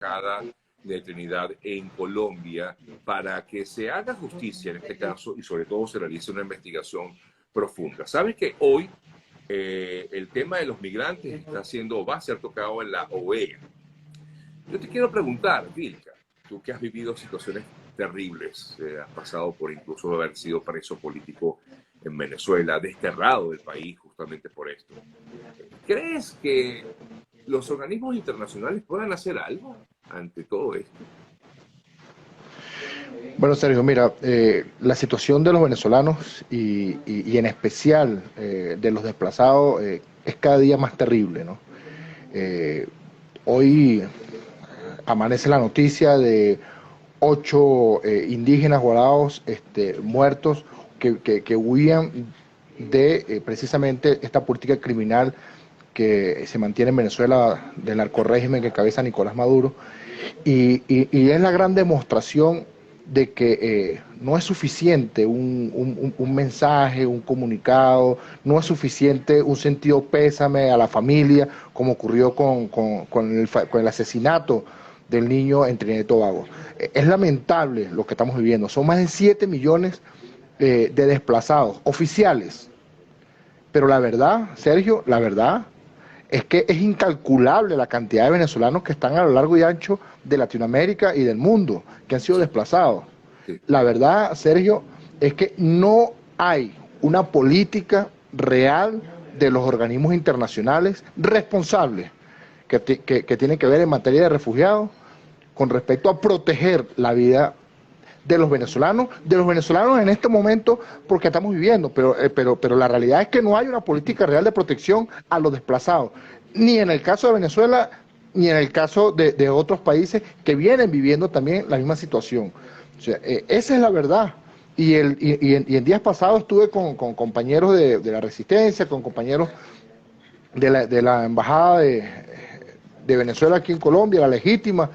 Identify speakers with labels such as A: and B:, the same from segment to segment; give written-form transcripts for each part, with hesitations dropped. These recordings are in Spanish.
A: embajada de Trinidad en Colombia para que se haga justicia en este caso y sobre todo se realice una investigación profunda. Sabes que hoy el tema de los migrantes va a ser tocado en la OEA. Yo te quiero preguntar, Vilca, tú que has vivido situaciones terribles, has pasado por incluso haber sido preso político en Venezuela, desterrado del país justamente por esto. ¿Crees que los organismos internacionales puedan hacer algo ante todo esto?
B: Bueno, Sergio, mira, la situación de los venezolanos y en especial de los desplazados es cada día más terrible, ¿no? Hoy amanece la noticia de 8 indígenas guaraos muertos que huían de precisamente esta política criminal que se mantiene en Venezuela del narcorrégimen que encabeza Nicolás Maduro y es la gran demostración de que no es suficiente un mensaje, un comunicado, no es suficiente un sentido pésame a la familia, como ocurrió con el asesinato del niño en Trinidad y Tobago. Es lamentable lo que estamos viviendo. Son más de 7 millones de desplazados oficiales. Pero la verdad, Sergio, la verdad es que es incalculable la cantidad de venezolanos que están a lo largo y ancho de Latinoamérica y del mundo, que han sido desplazados.
A: Sí.
B: La verdad, Sergio, es que no hay una política real de los organismos internacionales responsables que tienen que ver en materia de refugiados con respecto a proteger la vida de los venezolanos en este momento porque estamos viviendo, pero la realidad es que no hay una política real de protección a los desplazados, ni en el caso de Venezuela, ni en el caso de otros países que vienen viviendo también la misma situación. O sea, esa es la verdad. Y en días pasados estuve con compañeros de la Resistencia, con compañeros de la Embajada de Venezuela aquí en Colombia, la legítima.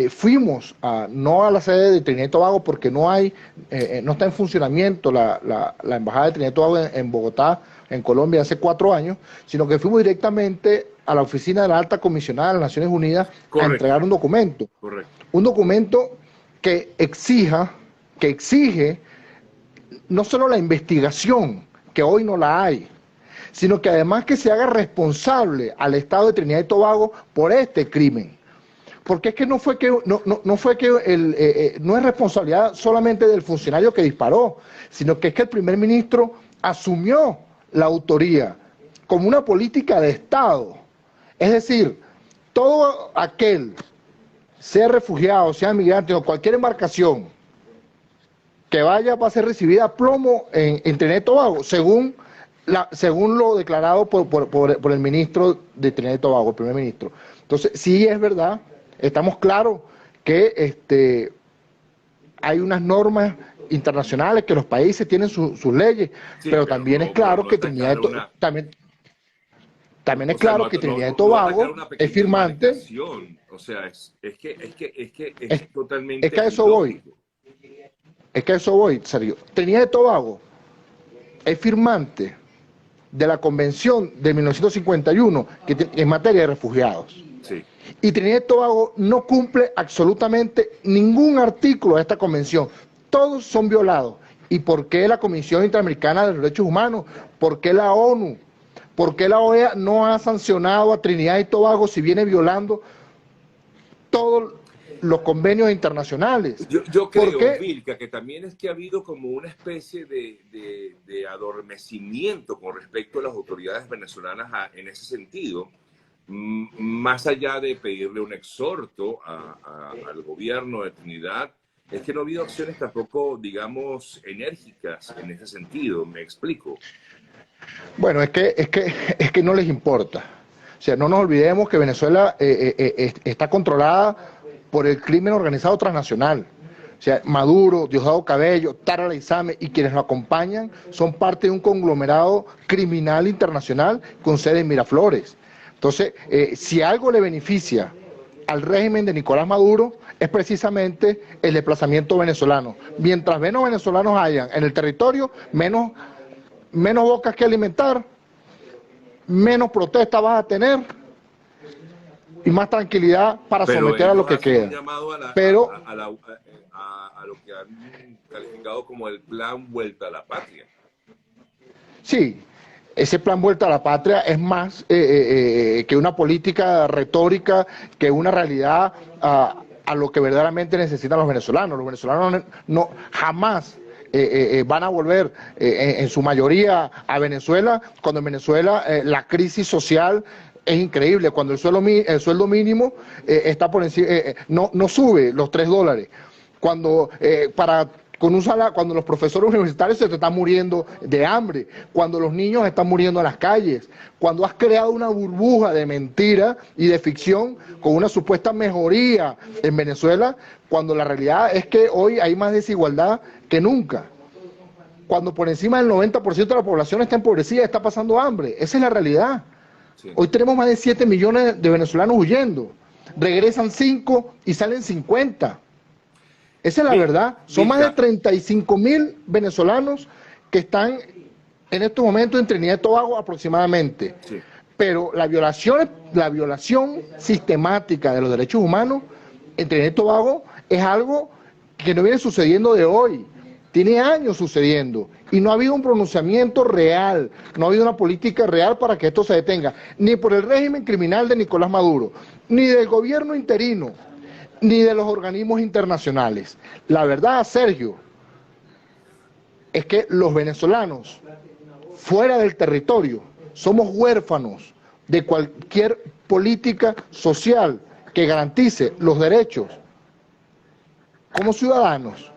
B: Fuimos no a la sede de Trinidad y Tobago porque no está en funcionamiento la Embajada de Trinidad y Tobago en Bogotá, en Colombia, hace 4 años, sino que fuimos directamente a la oficina de la Alta Comisionada de las Naciones Unidas. Correcto. A entregar un documento. Correcto. Un documento que exige no solo la investigación, que hoy no la hay, sino que además que se haga responsable al Estado de Trinidad y Tobago por este crimen. Porque es que no es responsabilidad solamente del funcionario que disparó, sino que es que el primer ministro asumió la autoría como una política de Estado. Es decir, todo aquel, sea refugiado, sea migrante o cualquier embarcación que va a ser recibida a plomo en Trinidad y Tobago, según lo declarado por el ministro de Trinidad y Tobago, el primer ministro. Entonces, sí es verdad. Estamos claros que hay unas normas internacionales, que los países tienen sus leyes, sí, pero también es claro que Trinidad y Tobago es firmante.
A: O sea, es que totalmente.
B: Es que a eso voy, Sergio. Trinidad y Tobago es firmante de la Convención de 1951 en materia de refugiados.
A: Sí.
B: Y Trinidad y Tobago no cumple absolutamente ningún artículo de esta convención. Todos son violados. ¿Y por qué la Comisión Interamericana de los Derechos Humanos? ¿Por qué la ONU? ¿Por qué la OEA no ha sancionado a Trinidad y Tobago si viene violando todos los convenios internacionales?
A: Yo creo, Vilca, que también es que ha habido como una especie de adormecimiento con respecto a las autoridades venezolanas en ese sentido. Más allá de pedirle un exhorto al gobierno de Trinidad, es que no ha habido acciones tampoco, digamos, enérgicas en ese sentido. ¿Me explico?
B: Bueno, es que no les importa. O sea, no nos olvidemos que Venezuela está controlada por el crimen organizado transnacional. O sea, Maduro, Diosdado Cabello, Tara Leizame y quienes lo acompañan son parte de un conglomerado criminal internacional con sede en Miraflores. Entonces, si algo le beneficia al régimen de Nicolás Maduro es precisamente el desplazamiento venezolano. Mientras menos venezolanos hayan en el territorio, menos bocas que alimentar, menos protestas vas a tener y más tranquilidad para
A: Pero
B: someter a lo
A: ellos
B: que
A: hacen un
B: queda.
A: llamado
B: Pero
A: a lo que han calificado como el plan Vuelta a la Patria.
B: sí, ese plan Vuelta a la Patria es más que una política retórica, que una realidad a lo que verdaderamente necesitan los venezolanos. Los venezolanos no jamás van a volver en su mayoría a Venezuela, cuando en Venezuela la crisis social es increíble, cuando el sueldo mínimo está por encima, no sube los $3, cuando cuando los profesores universitarios se te están muriendo de hambre, cuando los niños están muriendo en las calles, cuando has creado una burbuja de mentira y de ficción con una supuesta mejoría en Venezuela, cuando la realidad es que hoy hay más desigualdad que nunca, cuando por encima del 90% de la población está empobrecida, está pasando hambre. Esa es la realidad.
A: Sí.
B: Hoy tenemos más de 7 millones de venezolanos huyendo, regresan 5 y salen 50. Esa es la verdad. Son más de 35.000 venezolanos que están en estos momentos en Trinidad y Tobago aproximadamente.
A: Sí.
B: Pero la violación sistemática de los derechos humanos en Trinidad y Tobago es algo que no viene sucediendo de hoy. Tiene años sucediendo y no ha habido un pronunciamiento real, no ha habido una política real para que esto se detenga, ni por el régimen criminal de Nicolás Maduro, ni del gobierno interino, ni de los organismos internacionales. La verdad, Sergio, es que los venezolanos fuera del territorio somos huérfanos de cualquier política social que garantice los derechos como ciudadanos.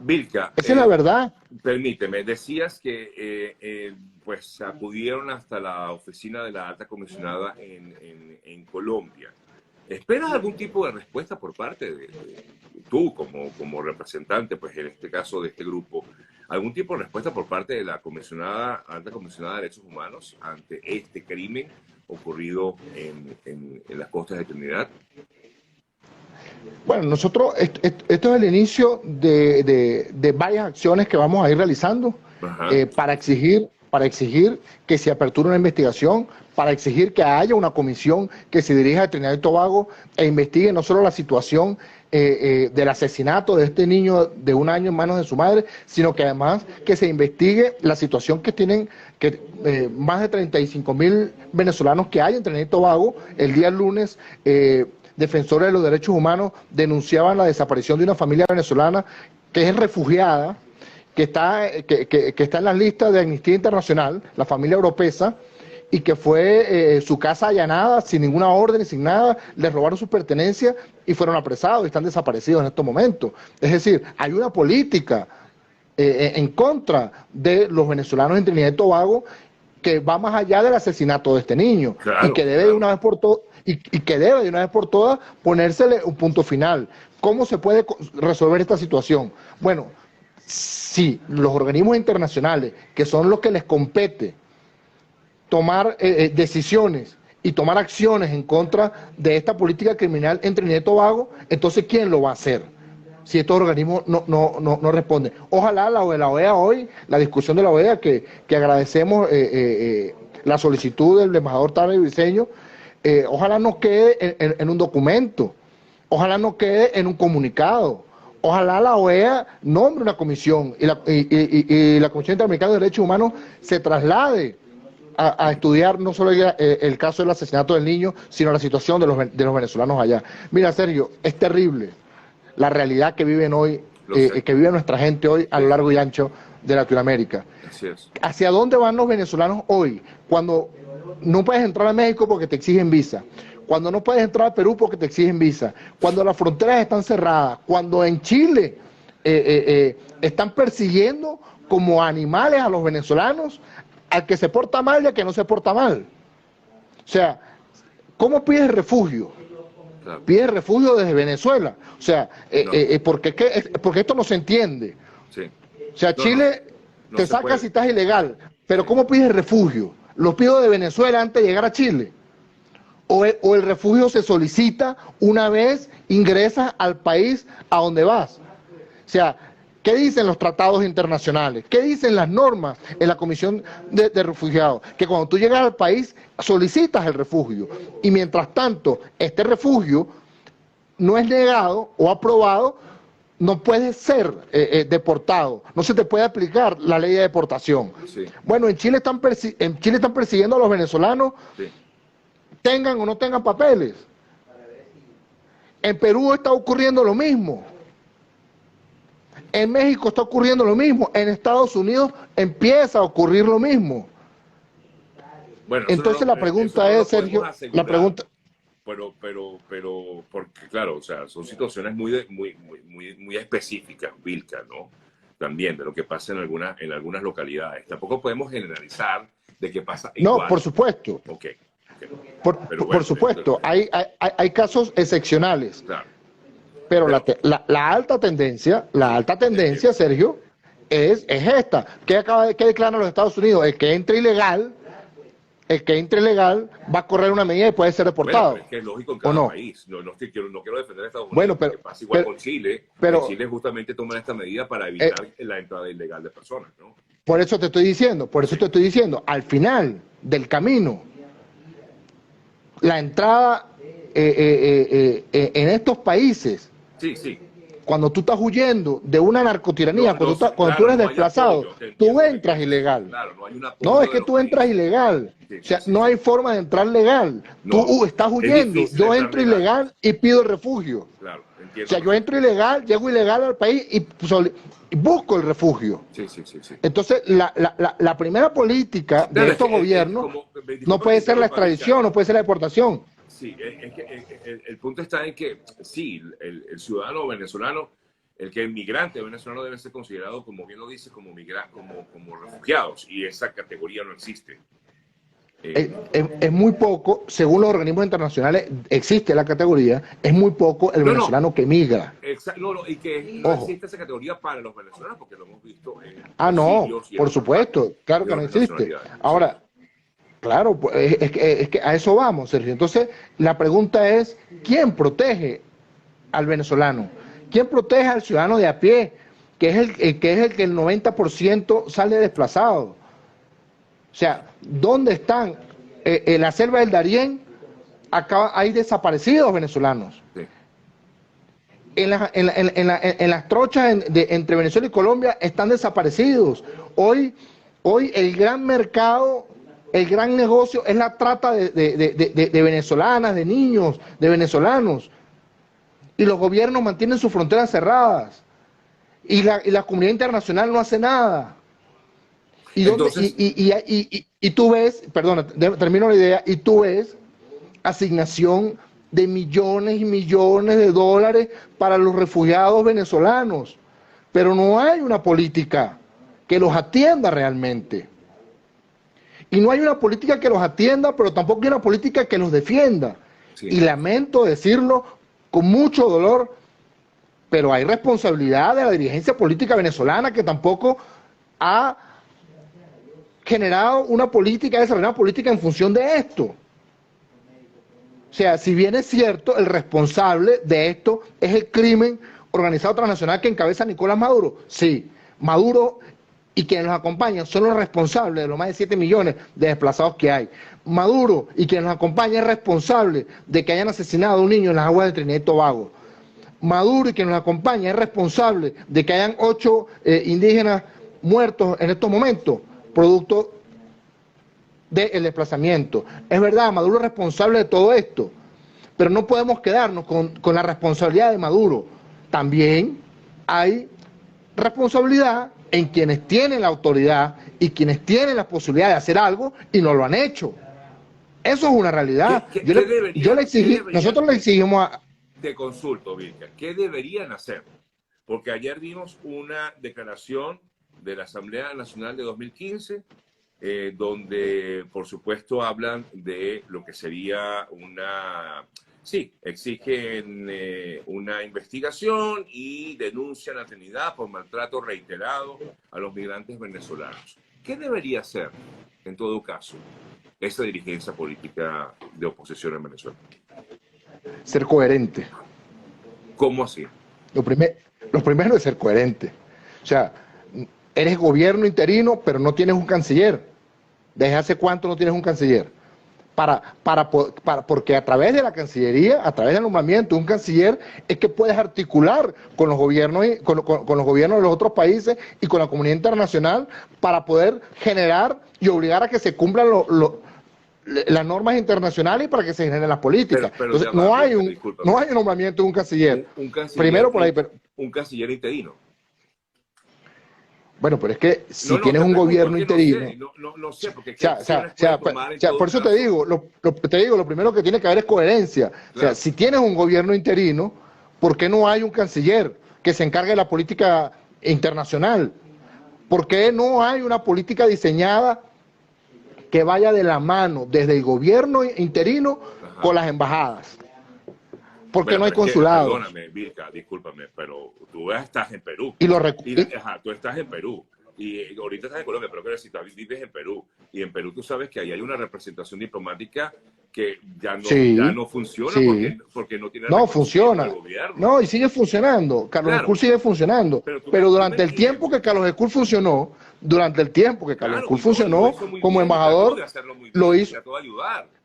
A: Vilca,
B: esa es la verdad.
A: Permíteme, decías que pues acudieron hasta la oficina de la alta comisionada en Colombia. ¿Esperas algún tipo de respuesta por parte de tú como representante, pues en este caso de este grupo, algún tipo de respuesta por parte de la alta comisionada de derechos humanos ante este crimen ocurrido en las costas de Trinidad?
B: Bueno, nosotros, esto es el inicio de varias acciones que vamos a ir realizando para exigir que se aperture una investigación, para exigir que haya una comisión que se dirija a Trinidad y Tobago e investigue no solo la situación del asesinato de este niño de 1 año en manos de su madre, sino que además que se investigue la situación que tienen más de 35.000 venezolanos que hay en Trinidad y Tobago. El día lunes, defensores de los derechos humanos denunciaban la desaparición de una familia venezolana que es refugiada, que está en las listas de Amnistía Internacional, la familia Oropesa, y que fue su casa allanada sin ninguna orden y sin nada, les robaron sus pertenencias y fueron apresados y están desaparecidos en estos momentos. Es decir, hay una política en contra de los venezolanos en Trinidad y Tobago que va más allá del asesinato de este niño,
A: claro,
B: y que debe de una vez por todas ponérsele un punto final. ¿Cómo se puede resolver esta situación? Bueno, si los organismos internacionales, que son los que les compete tomar decisiones y tomar acciones en contra de esta política criminal en Trinidad y Tobago, entonces ¿quién lo va a hacer? Si estos organismos no responden. Ojalá la OEA hoy, la discusión de la OEA, que agradecemos la solicitud del embajador Tarek Briceño, ojalá no quede en un documento, ojalá no quede en un comunicado, ojalá la OEA nombre una comisión y la Comisión Interamericana de Derechos Humanos se traslade a estudiar no solo el caso del asesinato del niño, sino la situación de los venezolanos allá. Mira, Sergio, es terrible la realidad que viven hoy, que vive nuestra gente hoy a lo largo y ancho de Latinoamérica.
A: Así es.
B: ¿Hacia dónde van los venezolanos hoy? Cuando no puedes entrar a México porque te exigen visa, cuando no puedes entrar a Perú porque te exigen visa, cuando las fronteras están cerradas, cuando en Chile están persiguiendo como animales a los venezolanos, al que se porta mal y al que no se porta mal. O sea, ¿cómo pides refugio? Claro. Pides refugio desde Venezuela. O sea, porque esto no se entiende. Sí. O sea, Chile te saca si estás ilegal, pero ¿cómo pides refugio? ¿Lo pido de Venezuela antes de llegar a Chile? ¿O el refugio se solicita una vez ingresas al país a donde vas? O sea, ¿Qué dicen los tratados internacionales? ¿Qué dicen las normas en la Comisión de Refugiados? Que cuando tú llegas al país solicitas el refugio y mientras tanto este refugio no es negado o aprobado, no puedes ser deportado, no se te puede aplicar la ley de deportación.
A: Sí.
B: Bueno, en Chile están persiguiendo a los venezolanos,
A: Sí.
B: tengan o no tengan papeles. En Perú está ocurriendo lo mismo. En México está ocurriendo lo mismo. En Estados Unidos empieza a ocurrir lo mismo.
A: Bueno,
B: entonces la pregunta es, Sergio, la pregunta...
A: Pero, porque claro, o sea, son situaciones muy específicas, Vilca, ¿no? También de lo que pasa en algunas localidades. Tampoco podemos generalizar de que pasa igual.
B: No, por supuesto.
A: Okay.
B: Por supuesto, hay casos excepcionales.
A: Claro.
B: Pero la alta tendencia, Sergio, es esta. ¿Qué declaran los Estados Unidos? El que entre ilegal va a correr una medida y puede ser deportado.
A: Bueno, es que es lógico en cada país. No quiero defender a Estados Unidos.
B: Bueno, pero,
A: que pasa igual con Chile. En Chile justamente toman esta medida para evitar la entrada ilegal de personas, ¿no?
B: Por eso te estoy diciendo, al final del camino, la entrada en estos países,
A: sí.
B: Cuando tú estás huyendo de una narcotiranía, cuando tú eres desplazado, tú entras ilegal.
A: Claro, no hay un apoyo.
B: No, es que tú entras ilegal. O sea, no hay forma de entrar legal. Tú estás huyendo. Yo entro ilegal y pido refugio.
A: Claro, entiendo.
B: O sea, yo entro ilegal, llego ilegal al país y busco el refugio.
A: Sí.
B: Entonces, la primera política de estos gobiernos no puede ser la extradición, no puede ser la deportación.
A: Sí, es que el punto está en que sí, el ciudadano venezolano, el que es migrante venezolano debe ser considerado, como bien lo dice, como refugiados, y esa categoría no existe.
B: Es muy poco, según los organismos internacionales, existe la categoría, es muy poco el venezolano que migra.
A: Y que no existe esa categoría para los venezolanos, porque lo hemos visto en
B: no, por supuesto, claro que no existe. Ahora, claro, es que a eso vamos, Sergio. Entonces, la pregunta es, ¿quién protege al venezolano? ¿Quién protege al ciudadano de a pie, que es el que el 90% sale desplazado? O sea, ¿dónde están? En la selva del Darién, acá hay desaparecidos venezolanos.
A: Sí.
B: En las trochas entre Venezuela y Colombia están desaparecidos. Hoy el gran mercado, el gran negocio es la trata de venezolanas, de niños, de venezolanos. Y los gobiernos mantienen sus fronteras cerradas. Y la comunidad internacional no hace nada. Y tú ves, perdona, termino la idea, y tú ves asignación de millones y millones de dólares para los refugiados venezolanos, pero no hay una política que los atienda realmente. Y no hay una política que los atienda, pero tampoco hay una política que los defienda. Sí. Y lamento decirlo con mucho dolor, pero hay responsabilidad de la dirigencia política venezolana que tampoco ha generado una política, desarrollado una política en función de esto. O sea, si bien es cierto, el responsable de esto es el crimen organizado transnacional que encabeza Nicolás Maduro. Sí, Maduro y quienes los acompañan son los responsables de los más de 7 millones de desplazados que hay. Maduro y quienes los acompañan es responsable de que hayan asesinado a un niño en las aguas de Trinidad y Tobago. Maduro y quienes los acompañan es responsable de que hayan 8 indígenas muertos en estos momentos, producto del desplazamiento. Es verdad, Maduro es responsable de todo esto, pero no podemos quedarnos con la responsabilidad de Maduro. También hay responsabilidad en quienes tienen la autoridad y quienes tienen la posibilidad de hacer algo y no lo han hecho. Eso es una realidad. Nosotros le exigimos a...
A: Te consulto, Vilca, ¿qué deberían hacer? Porque ayer vimos una declaración de la Asamblea Nacional de 2015, donde, por supuesto, hablan de lo que sería una... Sí, exigen una investigación y denuncian a Trinidad por maltrato reiterado a los migrantes venezolanos. ¿Qué debería hacer, en todo caso, esa dirigencia política de oposición en Venezuela?
B: Ser coherente.
A: ¿Cómo así?
B: Lo primero es ser coherente. O sea, eres gobierno interino, pero no tienes un canciller. ¿Desde hace cuánto no tienes un canciller? Porque a través de la Cancillería, a través del nombramiento de un canciller, es que puedes articular con los gobiernos, con los gobiernos de los otros países y con la comunidad internacional para poder generar y obligar a que se cumplan las normas internacionales y para que se generen las políticas. Entonces, no hay un nombramiento de un canciller.
A: Un canciller.
B: Primero por ahí,
A: un canciller interino.
B: Bueno, pero es que si tienes un gobierno interino...
A: No sé, porque...
B: por eso te digo, lo primero que tiene que haber es coherencia. Claro. O sea, si tienes un gobierno interino, ¿por qué no hay un canciller que se encargue de la política internacional? ¿Por qué no hay una política diseñada que vaya de la mano desde el gobierno interino con las embajadas? Porque no hay consulados.
A: Perdóname, Vilca, discúlpame, pero tú estás en Perú. Tú estás en Perú. Y ahorita estás en Colombia, pero si tú vives en Perú. Y en Perú tú sabes que ahí hay una representación diplomática que ya no funciona porque no tiene...
B: No, funciona. No, y sigue funcionando. Carlos Escur sigue funcionando. Pero durante el tiempo que Carlos Escur funcionó, como embajador, lo hizo.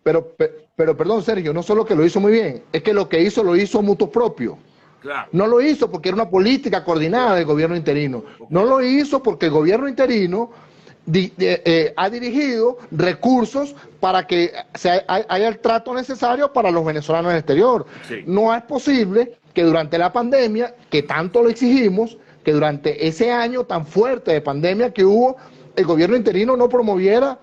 B: Pero perdón, Sergio, no solo que lo hizo muy bien, es que lo hizo mutuo propio.
A: Claro.
B: No lo hizo porque era una política coordinada del gobierno interino. No lo hizo porque el gobierno interino ha dirigido recursos para que haya el trato necesario para los venezolanos en el exterior. Sí. No es posible que durante la pandemia, que tanto lo exigimos, que durante ese año tan fuerte de pandemia que hubo, el gobierno interino no promoviera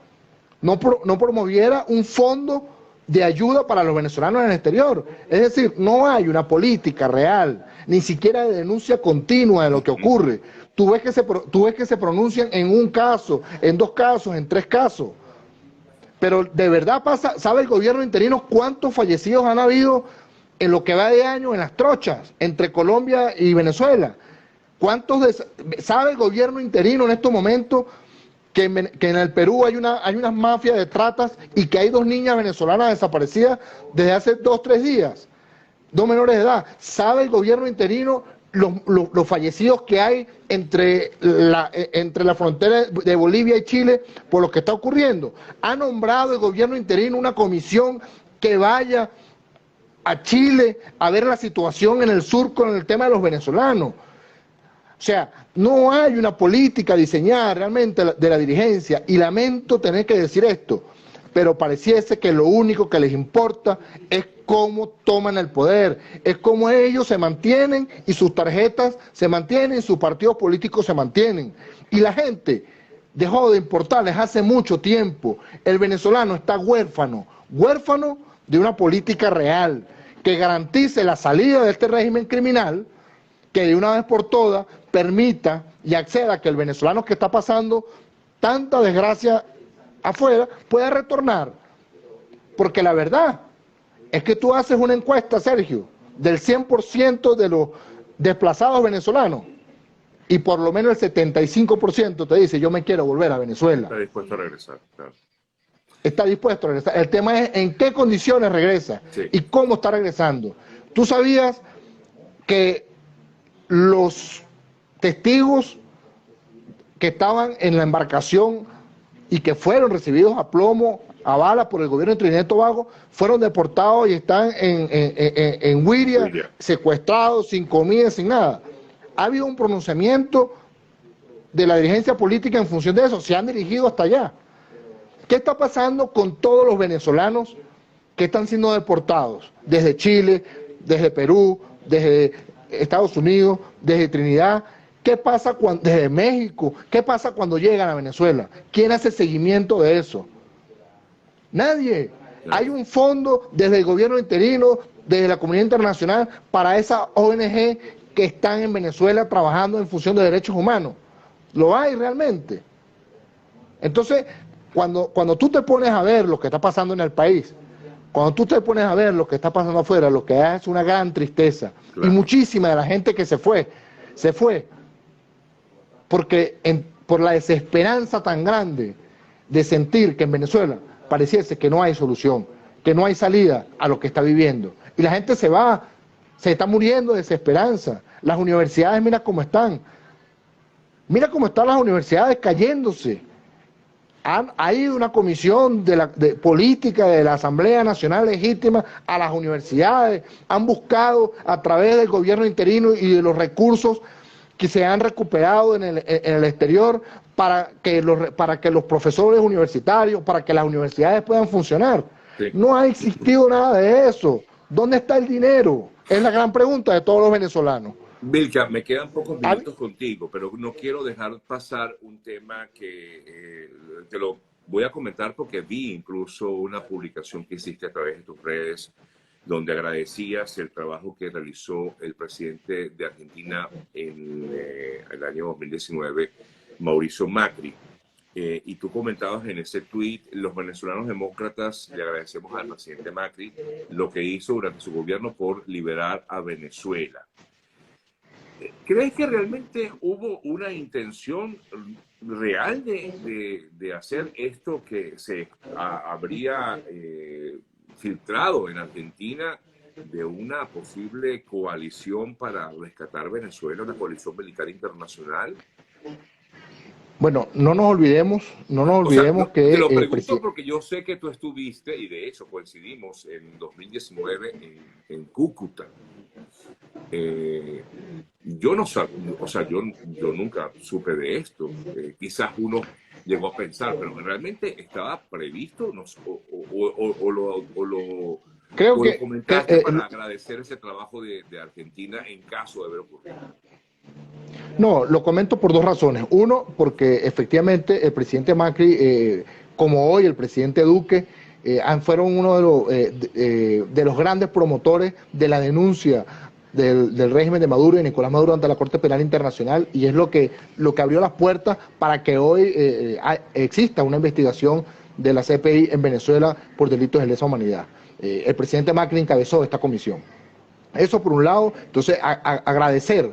B: un fondo de ayuda para los venezolanos en el exterior. Es decir, no hay una política real, ni siquiera de denuncia continua de lo que ocurre. Tú ves que se pronuncian en un caso, en 2 casos, en 3 casos. Pero de verdad ¿sabe el gobierno interino cuántos fallecidos han habido en lo que va de año en las trochas entre Colombia y Venezuela? ¿Sabe el gobierno interino en estos momentos que en el Perú hay unas mafias de tratas y que hay 2 niñas venezolanas desaparecidas desde hace 2 o 3 días, 2 menores de edad? ¿Sabe el gobierno interino los fallecidos que hay entre la frontera de Bolivia y Chile por lo que está ocurriendo? ¿Ha nombrado el gobierno interino una comisión que vaya a Chile a ver la situación en el sur con el tema de los venezolanos? O sea, no hay una política diseñada realmente de la dirigencia, y lamento tener que decir esto, pero pareciese que lo único que les importa es cómo toman el poder, es cómo ellos se mantienen y sus tarjetas se mantienen, sus partidos políticos se mantienen. Y la gente dejó de importarles hace mucho tiempo. El venezolano está huérfano de una política real que garantice la salida de este régimen criminal, que de una vez por todas permita y acceda a que el venezolano que está pasando tanta desgracia afuera pueda retornar. Porque la verdad es que tú haces una encuesta, Sergio, del 100% de los desplazados venezolanos y por lo menos el 75% te dice: yo me quiero volver a Venezuela.
A: Está dispuesto a regresar, claro.
B: Está dispuesto a regresar. El tema es en qué condiciones regresa y cómo está regresando. ¿Tú sabías que los testigos que estaban en la embarcación y que fueron recibidos a plomo, a bala por el gobierno de Trinidad y Tobago, fueron deportados y están en Wiria, secuestrados, sin comida, sin nada? Ha habido un pronunciamiento de la dirigencia política en función de eso, se han dirigido hasta allá. ¿Qué está pasando con todos los venezolanos que están siendo deportados desde Chile, desde Perú, desde Estados Unidos, desde Trinidad? ¿Qué pasa desde México? ¿Qué pasa cuando llegan a Venezuela? ¿Quién hace seguimiento de eso? Nadie. Hay un fondo desde el gobierno interino, desde la comunidad internacional, para esas ONG que están en Venezuela trabajando en función de derechos humanos. ¿Lo hay realmente? Entonces, cuando tú te pones a ver lo que está pasando en el país, cuando tú te pones a ver lo que está pasando afuera, lo que es una gran tristeza. Claro. Y muchísima de la gente que se fue porque por la desesperanza tan grande de sentir que en Venezuela pareciese que no hay solución, que no hay salida a lo que está viviendo. Y la gente se está muriendo de desesperanza. Las universidades, mira cómo están. Mira cómo están las universidades cayéndose. Hay una comisión de política de la Asamblea Nacional Legítima a las universidades, han buscado a través del gobierno interino y de los recursos que se han recuperado en el exterior para que los profesores universitarios, para que las universidades puedan funcionar. Sí. No ha existido nada de eso. ¿Dónde está el dinero? Es la gran pregunta de todos los venezolanos.
A: Vilca, me quedan pocos minutos contigo, pero no quiero dejar pasar un tema que te lo voy a comentar porque vi incluso una publicación que hiciste a través de tus redes donde agradecías el trabajo que realizó el presidente de Argentina en el año 2019, Mauricio Macri. Y tú comentabas en ese tuit, los venezolanos demócratas le agradecemos al presidente Macri lo que hizo durante su gobierno por liberar a Venezuela. ¿Crees que realmente hubo una intención real de hacer esto que se habría filtrado en Argentina de una posible coalición para rescatar Venezuela, una coalición militar internacional?
B: Bueno, no nos olvidemos que...
A: Te lo pregunto porque yo sé que tú estuviste, y de hecho coincidimos en 2019 en Cúcuta. Yo no sabía, o sea, yo nunca supe de esto. Quizás uno llegó a pensar, pero realmente estaba previsto,
B: Creo
A: lo
B: que
A: comentaste para agradecer ese trabajo de Argentina en caso de haber ocurrido.
B: No, lo comento por dos razones. Uno, porque efectivamente el presidente Macri, como hoy el presidente Duque, fueron uno de los grandes promotores de la denuncia del régimen de Maduro y Nicolás Maduro ante la Corte Penal Internacional, y es lo que abrió las puertas para que hoy exista una investigación de la CPI en Venezuela por delitos de lesa humanidad. El presidente Macri encabezó esta comisión. Eso por un lado. Entonces agradecer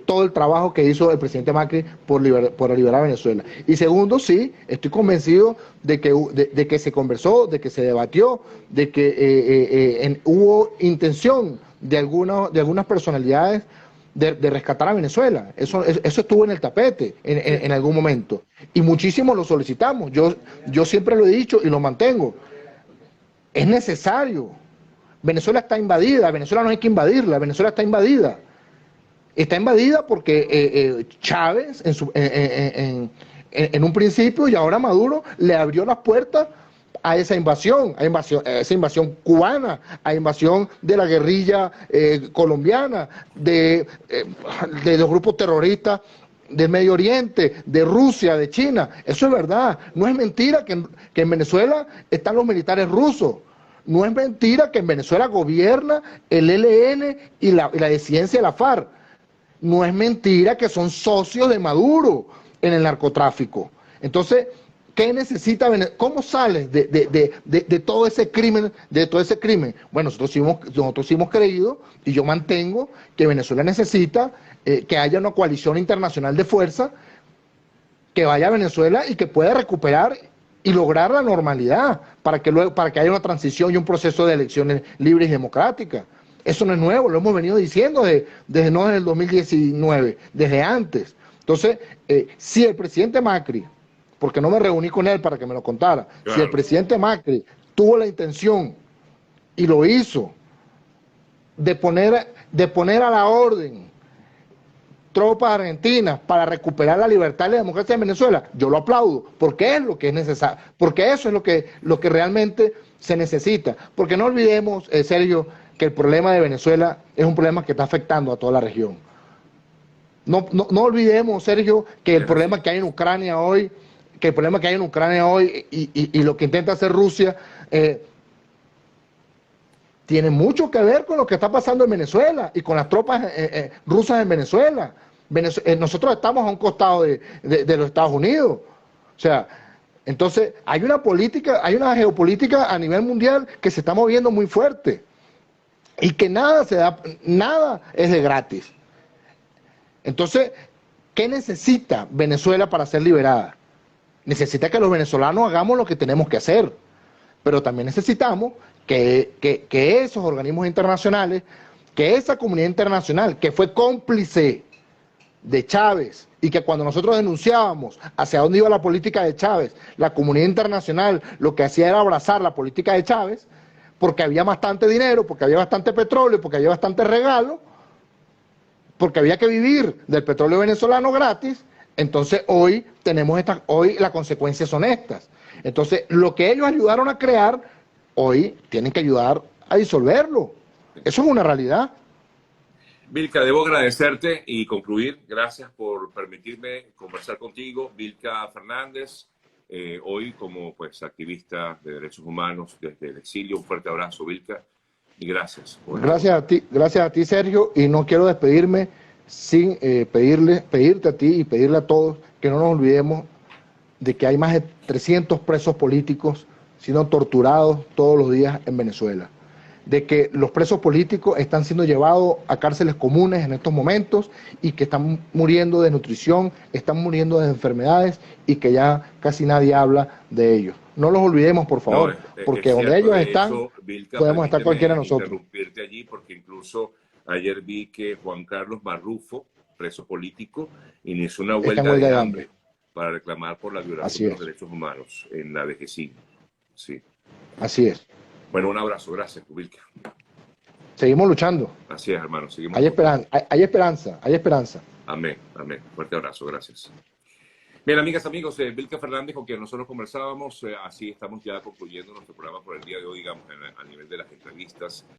B: todo el trabajo que hizo el presidente Macri por liberar a Venezuela. Y segundo, sí, estoy convencido de que se conversó, de que se debatió, de que hubo intención de algunas personalidades de rescatar a Venezuela. Eso estuvo en el tapete en algún momento. Y muchísimos lo solicitamos. Yo siempre lo he dicho y lo mantengo. Es necesario. Venezuela está invadida, Venezuela no hay que invadirla, Venezuela está invadida. Está invadida porque Chávez en un principio y ahora Maduro le abrió las puertas a esa invasión, a esa invasión cubana, a invasión de la guerrilla colombiana, de los grupos terroristas del Medio Oriente, de Rusia, de China. Eso es verdad. No es mentira que en Venezuela están los militares rusos. No es mentira que en Venezuela gobierna el ELN y la disidencia de la FARC. No es mentira que son socios de Maduro en el narcotráfico. Entonces, ¿qué necesita Venezuela? ¿Cómo sales de todo ese crimen? Bueno, nosotros sí hemos creído, y yo mantengo, que Venezuela necesita que haya una coalición internacional de fuerza que vaya a Venezuela y que pueda recuperar y lograr la normalidad para que haya una transición y un proceso de elecciones libres y democráticas. Eso no es nuevo, lo hemos venido diciendo desde el 2019, desde antes. Entonces, si el presidente Macri, porque no me reuní con él para que me lo contara, claro, si el presidente Macri tuvo la intención y lo hizo de poner a la orden tropas argentinas para recuperar la libertad y la democracia en Venezuela, yo lo aplaudo, porque es lo que es necesario, porque eso es lo que realmente se necesita. Porque no olvidemos, Sergio, que el problema de Venezuela es un problema que está afectando a toda la región. No olvidemos, Sergio, que el problema que hay en Ucrania hoy, y lo que intenta hacer Rusia, tiene mucho que ver con lo que está pasando en Venezuela y con las tropas rusas en Venezuela. Nosotros estamos a un costado de los Estados Unidos. O sea, entonces hay una geopolítica a nivel mundial que se está moviendo muy fuerte y que nada es de gratis. Entonces, ¿qué necesita Venezuela para ser liberada? Necesita que los venezolanos hagamos lo que tenemos que hacer, pero también necesitamos que esos organismos internacionales, que esa comunidad internacional que fue cómplice de Chávez, y que cuando nosotros denunciábamos hacia dónde iba la política de Chávez, la comunidad internacional lo que hacía era abrazar la política de Chávez, porque había bastante dinero, porque había bastante petróleo, porque había bastante regalo, porque había que vivir del petróleo venezolano gratis. Entonces hoy hoy las consecuencias son estas. Entonces lo que ellos ayudaron a crear, hoy tienen que ayudar a disolverlo. Eso es una realidad.
A: Vilca, debo agradecerte y concluir. Gracias por permitirme conversar contigo. Vilca Fernández, hoy como pues activista de derechos humanos desde el exilio. Un fuerte abrazo, Vilca, y gracias.
B: Gracias a ti, Sergio, y no quiero despedirme sin pedirte a ti y pedirle a todos que no nos olvidemos de que hay más de 300 presos políticos siendo torturados todos los días en Venezuela, de que los presos políticos están siendo llevados a cárceles comunes en estos momentos y que están muriendo de nutrición, están muriendo de enfermedades y que ya casi nadie habla de ellos. No los olvidemos, por favor, porque donde ellos están,
A: Vilca,
B: podemos estar cualquiera de nosotros.
A: Interrumpirte allí porque incluso ayer vi que Juan Carlos Marrufo, preso político, inició una huelga de hambre para reclamar por la violación de los derechos humanos en la DGCIN. Sí.
B: Así es.
A: Bueno, un abrazo. Gracias, Vilca.
B: Seguimos luchando.
A: Así es, hermano. Seguimos
B: hay esperanza, hay esperanza.
A: Amén, amén. Fuerte abrazo. Gracias. Bien, amigas, amigos, Vilca Fernández, con quien nosotros conversábamos, así estamos ya concluyendo nuestro programa por el día de hoy, digamos, a nivel de las entrevistas.